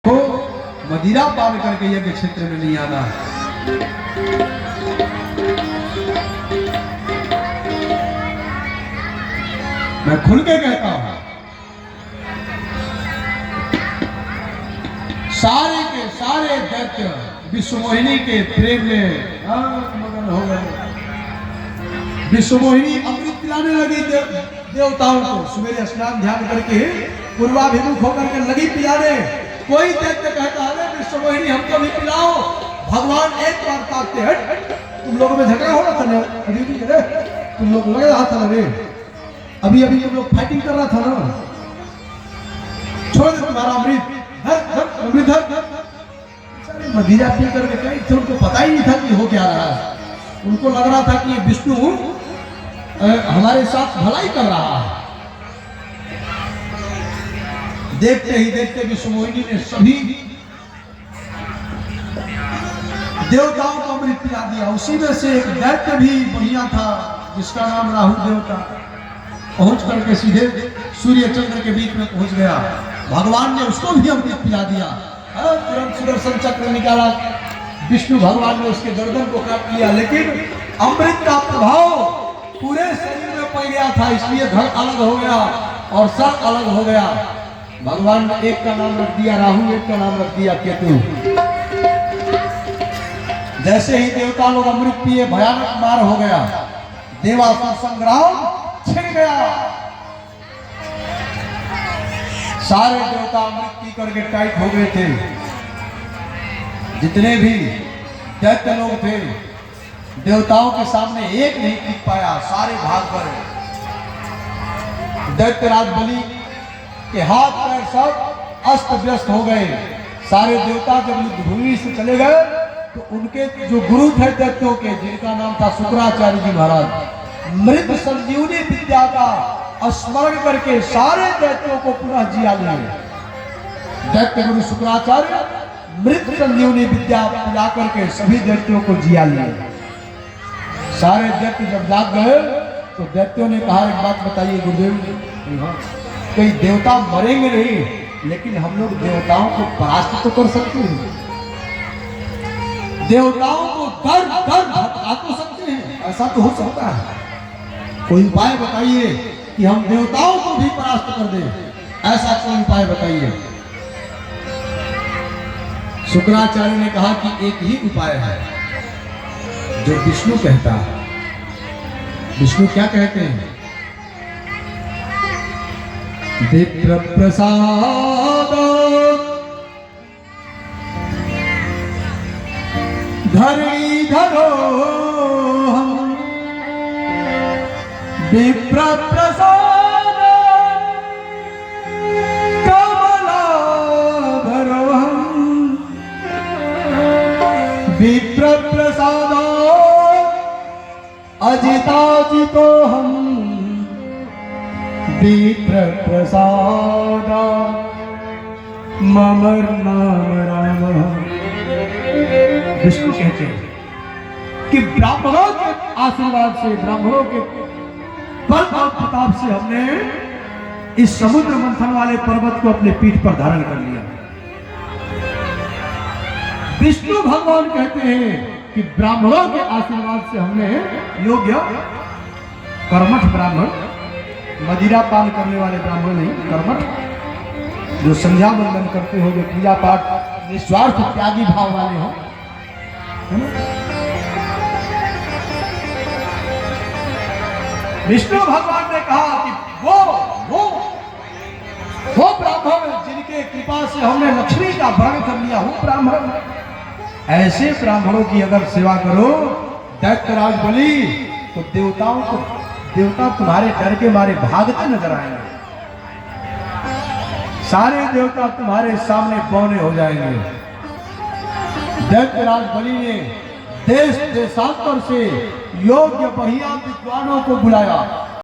को मदिरा पान करके यज्ञ क्षेत्र में नहीं आना। मैं खुल के कहता हूं, सारे के सारे दैत्य विश्वमोहिनी के प्रेम में मगन हो गए। विश्वमोहिनी अमृत पिलाने लगी देवताओं को। सवेरे स्नान ध्यान करके पूर्वाभिमुख होकर के लगी पिलाने। कोई दैत्य कहता है विश्वमोहिनी हमको भी पिलाओ। भगवान एक बार ताकते हैं, तुम लोगों में झगड़ा हो रहा था ना, अभी भी तुम लोग लग रहा था ना रे, अभी अभी तुम लोग फाइटिंग कर रहा था ना, छोड़ दे तुम्हारा अमृत, अमृत मदिरा पी करके कहीं थे, उनको पता ही नहीं था कि हो क्या रहा है। उनको लग रहा था कि विष्णु हमारे साथ भलाई कर रहा है। देखते ही देखते विश्वमोहिनी ने सभी देवताओं को अमृत पिला दिया। उसी में से एक दैत्य भी बढ़िया था जिसका नाम राहु देवता, पहुंच करके सीधे सूर्य चंद्र के बीच में पहुंच गया। भगवान ने उसको भी अमृत पिला दिया। तुरंत सुदर्शन चक्र निकाला, विष्णु भगवान ने उसके गर्दन को काट लिया। लेकिन अमृत का प्रभाव पूरे शरीर में पड़ गया था, इसलिए धड़ अलग हो गया और सर अलग हो गया। भगवान ने एक का नाम रख दिया राहु, एक का नाम रख दिया केतु। जैसे ही देवता लोग अमृत पिए, भयानक मार हो गया, देवासुर संग्राम छिड़ गया। सारे देवता अमृत पी करके टाइट हो गए थे। जितने भी दैत्य लोग थे, देवताओं के सामने एक नहीं टिक पाया, सारे भाग गए। दैत्यराज बलि के हाथ पैर सब अस्त व्यस्त हो गए। सारे देवता जब युद्ध भूमि से चले गए तो उनके जो गुरु थे दैत्यों के, जिनका नाम था शुक्राचार्य जी महाराज, मृत संजीवनी विद्या का स्मरण करके सारे दैत्यों को पुनः जिया लिए। दैत्य गुरु शुक्राचार्य मृत संजीवनी विद्या पिला करके सभी दैत्यों को जिया लिए। सारे दैत्य जब जाग गए तो दैत्यों ने कहा, एक बात बताइए गुरुदेव, कोई देवता मरेंगे नहीं, लेकिन हम लोग देवताओं को परास्त तो कर सकते हैं, देवताओं को दर्द हटा तो सकते हैं, ऐसा तो हो सकता है। कोई उपाय बताइए कि हम देवताओं को भी परास्त कर दें, ऐसा कोई उपाय बताइए। शुक्राचार्य ने कहा कि एक ही उपाय है जो विष्णु कहता है। विष्णु क्या कहते हैं? विप्र प्रसाद धरी धरो हम, विप्र प्रसाद कमला धरो हम, विप्र प्रसाद अजिताजितो हम, विप्र प्रसाद ममर नाम राम। विष्णु कहते हैं कि ब्राह्मणों के आशीर्वाद से, ब्राह्मणों के बल और प्रताप से हमने इस समुद्र मंथन वाले पर्वत को अपने पीठ पर धारण कर लिया। विष्णु भगवान कहते हैं कि ब्राह्मणों के आशीर्वाद से हमने योग्य कर्मठ ब्राह्मण, मदिरा पान करने वाले ब्राह्मण नहीं, कर्मठ, जो संध्या वंदन करते हो, जो पूजा पाठ निस्वार्थ त्यागी भाव वाले हो, विष्णु भगवान ने कहा कि वो ब्राह्मण जिनके कृपा से हमने लक्ष्मी का वरण कर लिया, वो ब्राह्मण, ऐसे ब्राह्मणों की अगर सेवा करो दैत्यराज बलि, तो देवता तुम्हारे डर के मारे भागते नजर आएंगे। सारे देवता तुम्हारे सामने बौने हो जाएंगे। दैत्यराज बलि ने देश देशांतर से योग्य बढ़िया विद्वानों को बुलाया।